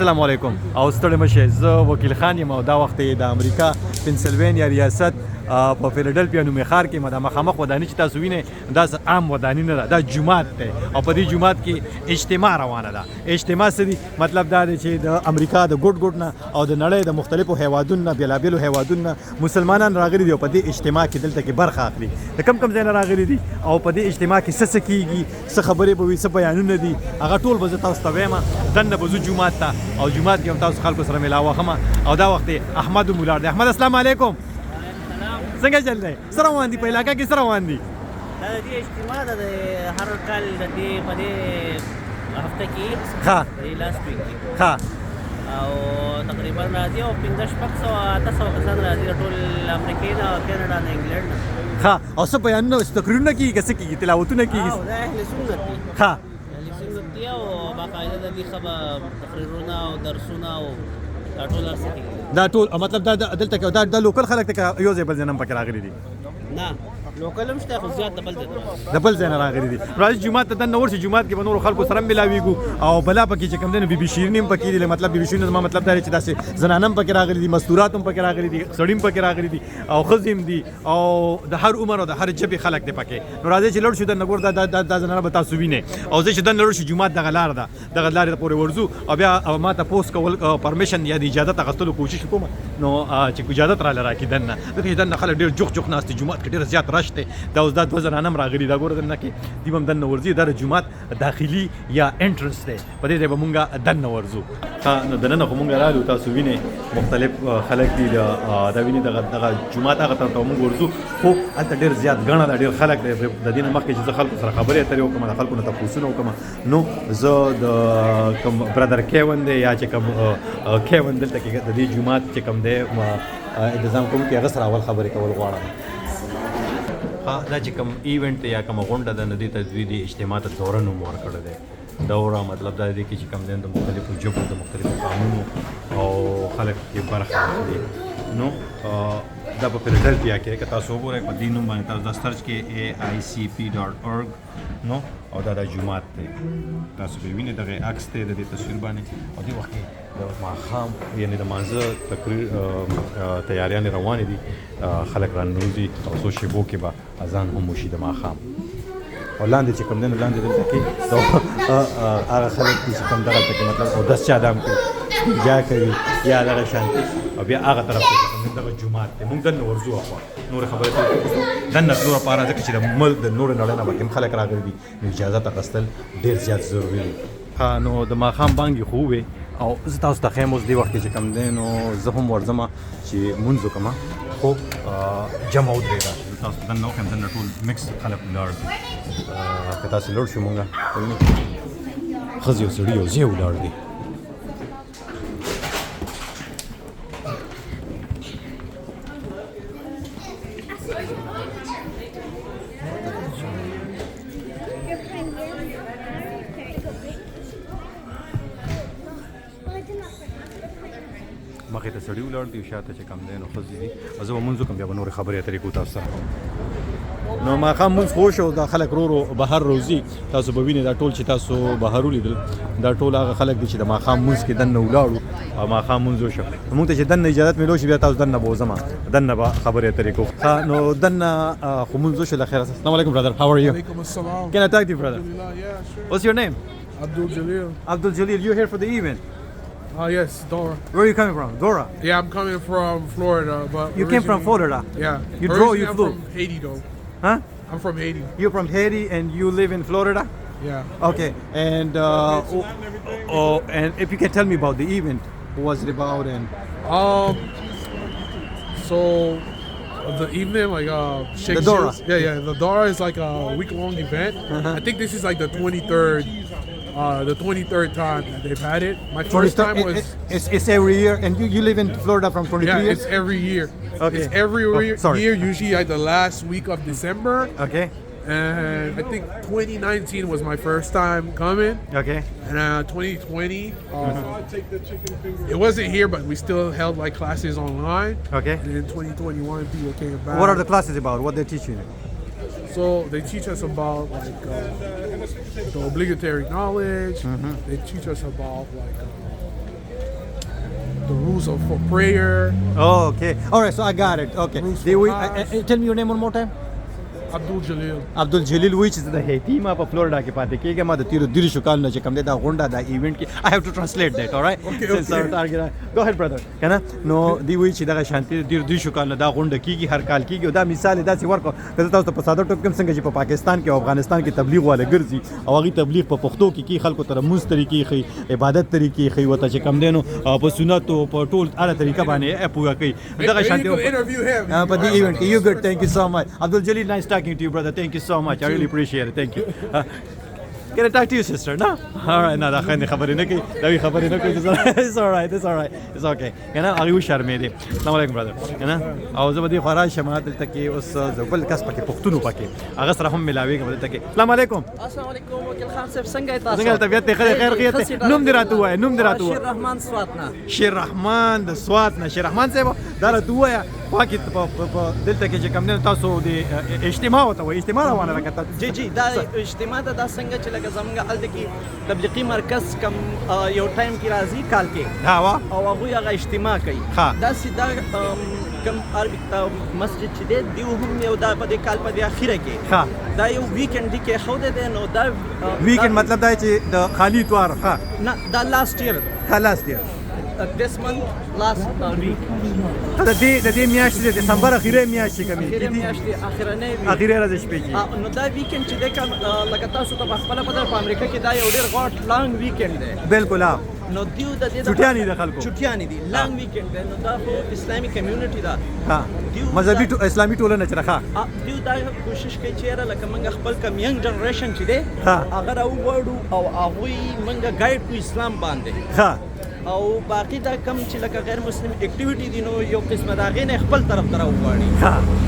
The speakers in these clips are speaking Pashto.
السلام علیکم او ستړي مشه زه وکیل خان یم او دا وخت د امریکا پنسلوانیا ریاست په فیلډلفیا نومي ښار کې د مخامخ ودانۍ چې تاسو وینئ دا عام ودانۍ نه ده، دا جومات دی او په دې جومات کې اجتماع روانه ده. اجتماع څه دي؟ مطلب دا دی چې د امریکا د ګوټ نه او د نړۍ د مختلفو هیوادونو نه بېلابېلو هیوادونو نه مسلمانان راغلي دي او په دې اجتماع کې دلته کې برخه اخلي. د کم ځای نه راغلي دي او په دې اجتماع کې څه کېږي، څه خبرې به وي، څه بیانونه دي، هغه ټول به زه تاسو ته وایم. دننه به ځو جومات ته او جومات کې هم تاسو خلکو سره ملاوه ښمه. او دا وخت احمد مولار دی. احمد السلام علیکم. څنګه چل دی؟ څه روان دي په علاقه کې؟ څه روان دي؟ دا د دې اجتماع ده، د هر کال د دې په دې هفته کې ښه د لاست ویک کې ښه او تقریبا راځي او 1500 کسان راځي ټول امریکا نه او کاناډا نه انګلند نه. ښه او څه بیانونه تقریرونه کېږي که څه کېږي، تلاوتونه کېږي؟ دا اهل سنت دي. ښه اهل سنت دي او باقاعده د دې تقریرونه او درسونه او دا ټول هر څه کېږي. دا ټول مطلب دا دلته کې دا لوکل خلک ته یو ځای بل ځای نه هم پکې راغلي دي؟ نه لوکل هم شته خو زیات د بل ځای د بل ځای نه راغلي دي. راځي جومات ته دننه ورشي، جومات کې به نورو خلکو سره ملاویږو او بلا پکې چې کوم دی نو بیبي شیرین هم پکې دي. مطلب بیبي شیرین زما مطلب دا دی چې داسې زنانه هم پکې راغلي دي، مستورات هم پکې راغلي دي، سړي هم پکې راغلي دي او ښځې هم دي او د هر عمر او د هر ژبې خلک دی پکې. نو راځئ چې لوړ شو دننه ګور دا زنانه به تاسو وینئ او زه چې دننه لوړ شو جومات دغه لار ده، دغه لارې ته پورې ورځو او بیا ما تپوس کول پرمیشن یا د اجازت اخیستلو کوشش کوم نو چې اجازت راله راکړي دننه. ځکه چې دننه خلک ډېر جوخ ناست دي، جومات کې ډېر زیات رش دی. دا اوس دا دوه زنانه هم راغلي، دا ګوره دننه کې دوی به هم دننه ورځي. دا د جومات داخلي یا انټرنس دی، په دې ځای به مونږ دننه ورځو. نو دننه خو مونږ رالو، تاسو وینئ مختلف خلک دي، دا وینئ دغه جومات هغه طرف ته مونږ ورځو. خو هلته ډېر زیات ګڼه ده، ډېر خلک دی. د دې نه مخکې چې زه خلکو سره خبرې اترې وکړم، د خلکو نه تپوسونه وکړم، نو زه د کوم برادر کیون دی یا چې کوم کیون دلته کې د دې جومات چې کوم دی انتظام کوم کې هغه سره اول خبرې کول غواړم. دا چې کوم ایونټ یا کومه غونډه ده، د دې ته دوی د اجتماع ته دوره نوم ورکړی دی. دوره مطلب دا دی چې کوم دی د مختلفو ژبو د مختلفو قانونو او خلک کې برخه اخلي. نو دا په فیلډلفیا کې که تاسو وګورئ په دې نوم باندې تاسو دا سرچ کې AICP.org نو او دا جومات دی. تاسو به وینئ دغه عکس دی د دې تصویر باندې او دې وخت کې د ماښام یعنې د مانځه تقریر تیاریانې روانې دي. خلک راننوځي او څو شېبو کې به اذان هم وشي د ماښام. او لاندې چې کوم دی نو لاندې دلته کې هغه خلک دي چې کوم دغلته کې مطلب اودس چې ادم کوي، استنجا کوي یا دغه شانتي او بیا هغه طرف ته چې کوم دی دغه جومات دی. مونږ دننه ورځو اخوا نورې خبرې ته دننه تلو لپاره ځکه چې د ملک د نورې نړۍ نه پکې هم خلک راغلي دي، نو اجازت اخیستل ډېر زیات ضروري دی. نو د ماښام بانګې خو ووې او زه تاسو ته ښیم اوس دې وخت کې چې کوم دی نو زه هم ورځم چې مونځ وکړم. خو جمع ودرېده، تاسو دننه وښیم دننه ټول مکس خلک ولاړ دي. که تاسې لوړ شو مونږ ښځې او سړي یو ځای ولاړ دي. مخې ته سړي ولاړ دي، شاته چې کوم دی نو ښځې دي. زه به مونځ وکړم، بیا به نورې خبرې اترې کوو تاسو سره. نو ماښام مونځ خو وشو، دا خلک ورو بهر روځي. تاسو به وینئ دا ټول چې تاسو بهر ولیدل دا ټول هغه خلک دي چې د ماښام مونځ کې دننه ولاړو او ماښام مونځ وشو. مونږ ته چې دننه اجازت میلو شي بیا تاسو دننه به وځم، دننه به خبرې اترې کوو. نو دننه خو مونځ وشو له خیره. السلام علیکم brother, how are you? Alaikum assalam. Can I talk to you brother? Yeah, sure. What's your name? Abdul Jalil. Abdul Jalil. You're here for the event? Yes, Dora. Where are you coming from? Dora? Yeah, I'm coming from Florida, but You came from Florida? Yeah. You drove, you I'm flew? from Haiti, though. Huh? I'm from Haiti. You're from Haiti and you live in Florida? Yeah. Okay, and and if you can tell me about the event, what was it about? And So the evening, like Shake The Dora. Shields- Yeah. The Dora is like a week-long event. I think this is like the 23rd time that they've had it. My first time was it's every year, and you live in Florida from 23 years? it's every year. Okay. It's every sorry. year, usually like the last week of December. Okay, And I think 2019 was my first time coming. okay. And 2020, it wasn't here, but we still held like classes online. Okay. And in 2021, people came back. What are the classes about? What they teach you? So they teach us about like the obligatory knowledge. They teach us about like rules for prayer. Oh, okay. All right, so I got it. Okay. Rules They, for we, Hajj. tell me your name one more time. Abdul Jalil. عبدل جلیل وایي چې د هیتی ما په فلوریډا کې پاتې کېږم ما د تیرو 30 کالونو چې کوم دی دا غونډه دا ایونت کې I have to translate that, all right? Go ahead, brother. کنه نو دی وایي چې دغه شانتي د 30 کالونو دا غونډه کیږي هر کال کیږي او دا مثال داسې ورکو که تاسو ته په ساده ټوپ کې څنګه چې په پاکستان کې او افغانستان کې تبلیغ والا ګرځي او هغه تبلیغ په پښتو کې کی خلکو ته موږ طریقې خي عبادت طریقې خي وته چې کم دینو په سنت او په ټول اړه طریقه باندې پوهه کوي دغه شانتي Interview him. په دې ایونت کې you good, thank you so much. Abdul Jalil, nice talking to you, brother. Thank you so much. I really appreciate it. Thank you. Can I talk to you, sister? No? All right. No, دا خبرې نه کوي. دا وی خبرې نه کوي. It's all right. It's all right. It's okay. کنه هغه و شرمې دي. السلام علیکم brother. کنه او زه به دې خورا شمات دلته کې اوس زبل کس پکې پښتون پکې هغه سره هم ملاوي کوم دلته کې. السلام علیکم. السلام علیکم وکیل خان صاحب څنګه تاسو؟ څنګه طبيعت ته خیر خیریت؟ نوم دې راته وای. نوم دې راته وای. شیر رحمان سواتنا. شیر رحمان د سواتنا. شیر رحمان صاحب دا راته وای. واکه په دلته کې چې کوم نه تاسو د اجتماع وته وای. اجتماع روانه راکته. جی دا اجتماع دا څنګه چې لکه زمونږ الته کې تبلیغي مرکز کم یو ټایم کې راځي کال کې ها وا او هغه هغه اجتماع کوي دا سیدا کم عربي مسجد چې دی دیو هم یو دا په دې کال په دې اخیره کې دا یو ویکند دی کې خو دې نو دا ویکند مطلب دا چې د خالی اتوار ها نه دا لاست ایئر خلاص دی this month last week د دې میاشتې د دسمبر اخیره میاشتې کمی اخیره میاشتې اخیرنه وی اخیره راځي شپې کې نو دا ویکند چې د کوم لکه تاسو ته خپل په امریکا کې دا یو ډېر غاټ لانګ ویکند دی بالکل ها نو دیو د دې چټیانی د خلکو چټیانی دي لانګ ویکند دی نو دا خو اسلامي کمیونټي دا ها مذهبي اسلامي ټولنه چې راخه دیو دا کوشش کوي چې لکه موږ خپل کم ینګ جنریشن چې دی هغه راوړو او هغه موږ ګایډ کو اسلام باندې ها او باقی دا کم چې لکه غیر مسلم اکټیویټي دي نو یو قسمه دا غینه خپل طرف ته راوړي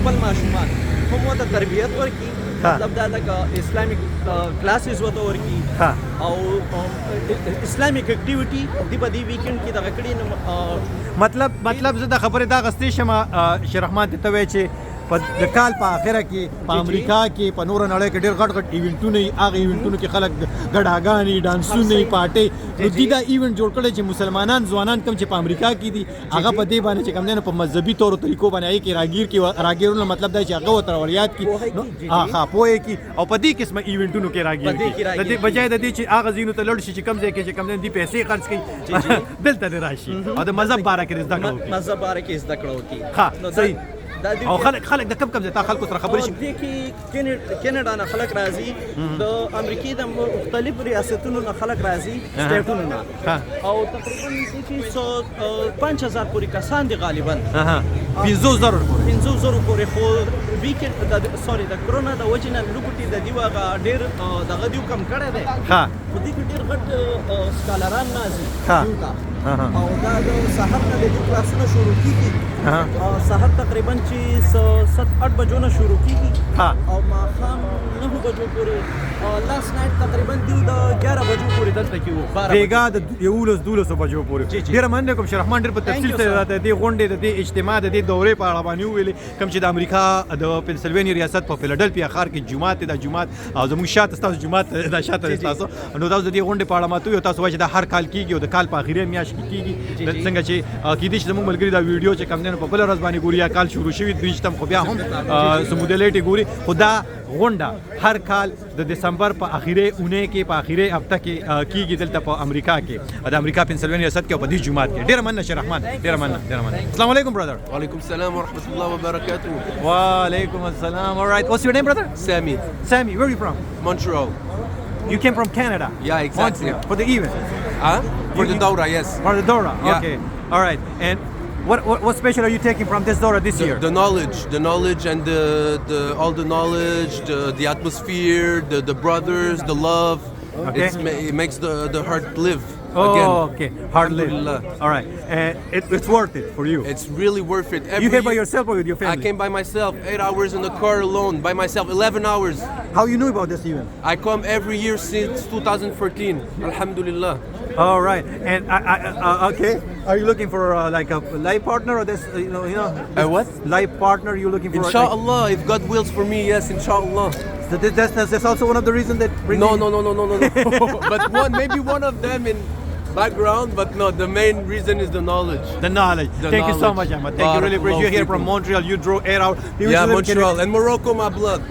خپل ماشومان هم وته تربیت ورکي مطلب دا لکه اسلامیک کلاسز وته ورکي او اسلامیک اکټیویټي دی په دې ویکند کې د غکړي مطلب زه د خبره دا غستې شمه شیرحمان ته وای چې په د کال په اخره کې په امریکا کې په نور نړۍ کې ډېر غټ غټ ایونټونه هغه ایونټونو کې خلک غډاګانی ډانسونه پارټي نو دا ایونت جوړ کړي چې مسلمانان ځوانان کم چې په امریکا کې دي هغه په دې باندې چې کم نه په مذهبي تور طریقو باندې کې راګیرونه مطلب دا چې هغه وتر وریات کې ها پوهه کې او په دې قسمه ایونټونو کې راګیر د دې بجای د دې چې هغه زینو ته لړ شي چې کم ځای کې چې کم نه دي پیسې خرج کړي دلته راشي او د مذهب باره کې زده کړو مذهب باره کې زده کړو کی ها صحیح او خلک د کم ځای ته خلکو سره خبرې شي دي کې کینیډا نه خلک راځي د امریکا د مختلف ریاستونو نه خلک راځي سټیټونو نه او تقریبا چې 5000 پورې کسان دي غالبا 500 پورې خو ویکند د سوري د کرونا د وجنه لوګټي د دیوغه ډېر دغه دیو کم کړی دی ها په دې کې ډېر غټ سکالران راځي او دا د سحر نه د کلاسونو شروع کیږي سحر تقریبا چې 7-8 بجو نه شروع کیږي او ماښام 9 بجو پورې لاست نایټ تقریبا دیو د 11 بجو پورې دلته کې وو بیګا د 12 بجو پورې ډیر مننه کوم شرحمان ډیر په تفصیل سره راته دی غونډې د دې اجتماع د دې دورې په اړه باندې ویلي کوم چې د امریکا د پنسلوانیا ریاست په فیلډلفیا ښار کې جمعات د جمعات او زموږ شاته تاسو جمعات د شاته تاسو نو تاسو د دې غونډې په اړه ماته یو تاسو وایي دا هر کال کیږي او د کال په اخیری میاشت کې کیږي څنګه چې کې دې چې زموږ ملګری دا ویډیو چې کم نه په بل ورځ باندې ګوري یا کال شروع شوی دوی تم خو بیا هم سمودلیټي ګوري خدا غونډه هر کال د دسمبر په اخیری اونۍ کې په اخیری هفته کې کیږي دلته په امریکا کې د امریکا پنسلوانیا ریاست کې په دې جمعات کې ډیر مننه شیرحمان ډیر مننه السلام علیکم برادر وعلیکم السلام ورحمة الله وبركاته وعلیکم السلام all right what's your name brother Sammy where are you from Montreal you came from Canada yeah exactly Montreal, for the event for the Dora yes for the Dora yeah. okay all right and what special are you taking from this Dora this year the knowledge and the all the knowledge the atmosphere the brothers the love okay. it makes the heart live again. Okay, hard live. All right, and it's worth it for you. It's really worth it. You came by yourself or with your family? I came by myself. 8 hours in the car alone by myself. 11 hours. How you knew about this event? I come every year since 2014. Alhamdulillah. All right, and okay. Are you looking for like a life partner or this? A what? Life partner? You looking for? Inshallah, if God wills for me, yes, inshallah. That's also one of the reasons that. No. But maybe one of them in background, but no, the main reason is the knowledge. The knowledge. The Thank you so knowledge. much, Ahmad. Thank you. Really appreciate you here from Montreal. You drove 8 hours. Yeah, Montreal and Morocco, my blood.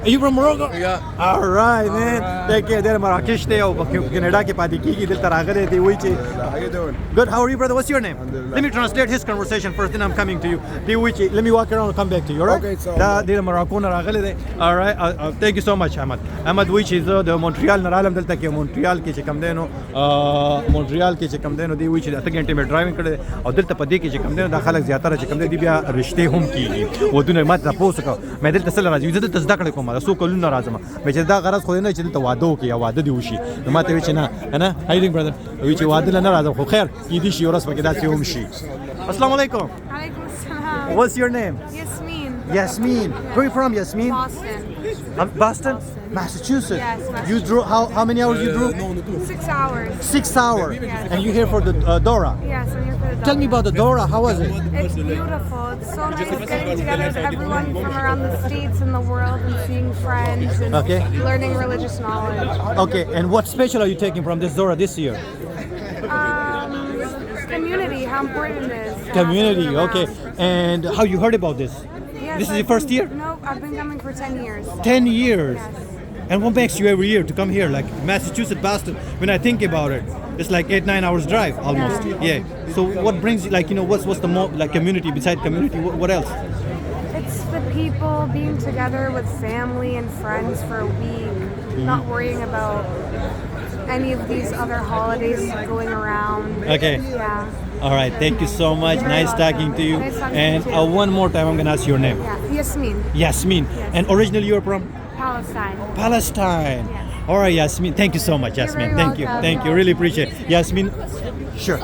Are you from Morocco? Yeah. All right, man. Thank you. They're Marrakesh day or Canada ke paati ki dil taragale de whi che. How you doing? Good. How are you, brother? What's your name? Let me translate his conversation first, then I'm coming to you. De whi che. Let me walk around and come back to you. All right? Okay, so- Da de Morocco na ragale de. All right. Thank you so much, Ahmad. Ahmad whi che the Montreal na ralam dil tak Montreal ke che kam deno Montreal ke che kam deno de whi che 8 घंटे में ड्राइविंग करे और दिल त पदी के che kam deno da khalak ziyada che kam de bia rishte hum ki ودونه مات تاسو کو مې دلته سره راځي دلته زده کړې کوم سو کلونه راځم مې چې دا غرض خو نه چې دلته واده وکي یا واده دی وشي نو ماته وی چې نه how you doing brother وی چې واده نه راځم خو خیر کې دي شي ورس پکې دا څه هم شي السلام علیکم Alaikum salam. what's your name Yasmin. Yasmin where are you from Yasmin Boston. Boston Massachusetts Yes, you Massachusetts. drove how many hours you drove 6 hours. 6 hours Yes. and you here for the Dora Yes, I'm here for the tell me about the Dora how was it It's beautiful. It's so nice getting together with everyone from around the states and the world and seeing friends and Okay. learning religious knowledge. okay and what special are you taking from this Dora this year Community, how important it is. to have community everyone okay around. and how you heard about this Yes, this is I've your first been- year No, I've been coming for 10 years. 10 years Yes. and what makes you every year to come here like Massachusetts Boston when I think about it it's like 8-9 hours drive almost yeah so what brings you like what's the more like community beside community what else It's the people being together with family and friends for a week, not worrying about any of these other holidays going around. Okay. Yeah. all right thank you so much nice talking to you Nice talking to and you too. one more time I'm gonna ask your name Yeah. Yasmin, Yasmin Yes. and originally you're from Palestine. Palestine Yes. all right Yasmin thank you so much You're Yasmin very thank you welcome. really appreciate it. Yasmin sure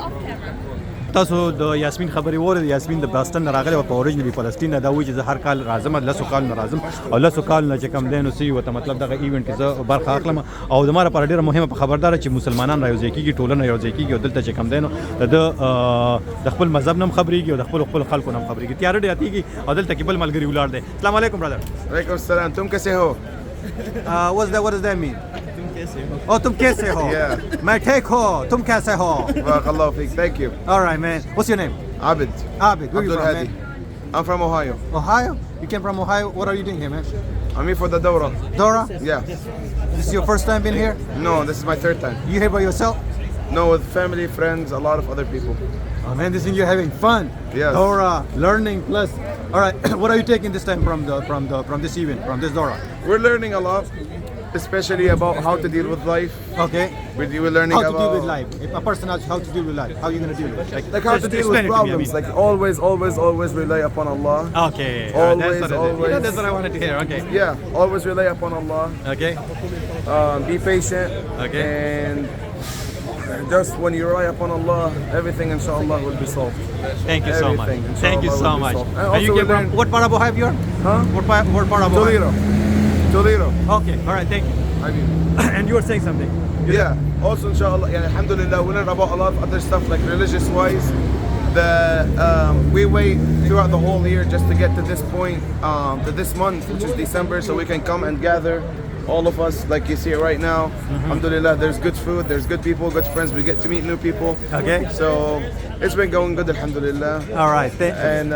تاسو د یاسمین خبرې وره یاسمین د باستن راغله په اوریجنلی فلسطین دا وایي چې هر کال راځم لاسو کال نه راځم او لاسو کال نه چې کم دینو سی وته مطلب دغه ایونت کې زه برخه اخلم او د ماره پر ډیره مهمه خبردار چې مسلمانان راځي کیږي ټولنه راځي کیږي او دلته چې کم دینو د خپل مذهب نم خبريږي او د خپل خلکو نم خبريږي تیار دی اتیږي او دلته کې بل ملګری ولار دی السلام علیکم برادر Alaikum salam. Tum kaise ho? what does that mean oh tum kaise ho Yeah. मैं ठीक हो तुम कैसे हो Barakallahu feek. Thank you. all right man what's your name Abid. Abid where you Abdul from Hadi. man I'm from Ohio. Ohio you came from Ohio what are you doing here man I'm here for the Dawra. Dora Yeah. this is your first time being here No, this is my third time. you here by yourself No, with family, friends, a lot of other people. oh man this thing you're having fun Yes. Dora learning plus all right what are you taking this time from this event from this Dora We're learning a lot, especially about how to deal with life. okay We're learning how to about deal with life if a person asks you how to deal with life how are you going to deal with it Like how just to deal explain with it to me, I problems. mean. Like always rely upon Allah. okay Always, that's what always. that's what I wanted to hear okay Yeah, always rely upon Allah. okay Be patient. Okay. And just when you rely upon Allah, everything inshallah will be solved. thank you so much Everything, thank you inshallah, so will be much solved. And and you also came we from learn- what part of Ohio you're Huh? what part of Ohio Toledo. okay all right thank you I mean, and you were saying something yeah. Also, inshallah, yeah, alhamdulillah, we learn about a lot of other stuff like religious-wise. We wait throughout the whole year just to get to this point, to this month, which is December, so we can come and gather. All of us, like you see it right now, alhamdulillah, there's good food, there's good people, good friends, we get to meet new people. Okay. So it's been going good, alhamdulillah. all right And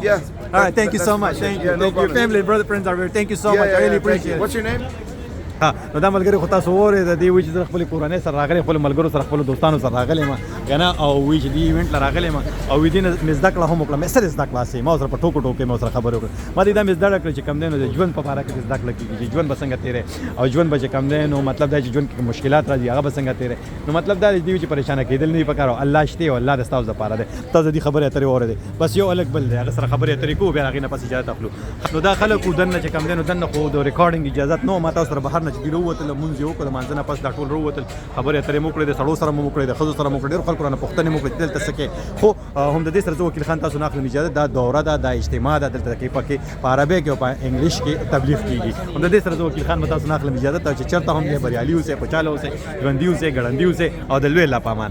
yeah. all right thank you so much thank you Yeah, no thank you problem. family brother friends are here thank you so much I really thank appreciate you. it What's your name? نو دا ملګری خو تاسو وره د دې وی چې خپل کورنۍ سره راغلي خپل ملګرو سره خپل دوستانو سره راغلي ما کنه او وی چې دی ایونت راغلي ما او وی دین مزدا کړه هم کړه مې سره زدا کلاسې ما سره په ټوکو ټوکې ما سره خبرو کړ ما دې دا مزدا کړ چې کم دینو د ژوند په اړه کې زدا کړه کیږي ژوند بسنګ تیرې او ژوند به کم دینو مطلب دا چې ژوند کې مشکلات راځي هغه بسنګ تیرې نو مطلب دا دی چې پریشان کېدل نه پکارو الله شته او الله د تاسو لپاره دی تاسو دې خبره اترې وره دي بس یو الګ بل دی هغه سره خبره اترې کو بیا هغه نه پس اجازه اخلو نو دا خلکو دنه چې کم دینو دنه خو د ریکارډینګ اجازه نو ما تاسو سره بهر نه چې دیرو وته مونږ یو د مانځنه پس دا ټول وروتل خبرې اترې مو کړې د سړو سره مو کړې د خزو سره مو کړې ډېر خلکو رانه پوښتنې مو کړې دلته سکه خو هم د دې سره وکیل خان تاسو نه اخلم اجازه دا دوره دا د اجتماع د دلته کې پکې په عربي کې او په انګلیش کې تبلیغ کیږي هم د دې سره وکیل خان تاسو نه اخلم اجازه ته چې چرته هم یې بریالي اوسه خوشاله اوسه ژوندۍ اوسه ګړندۍ اوسه او د لوی لا پامان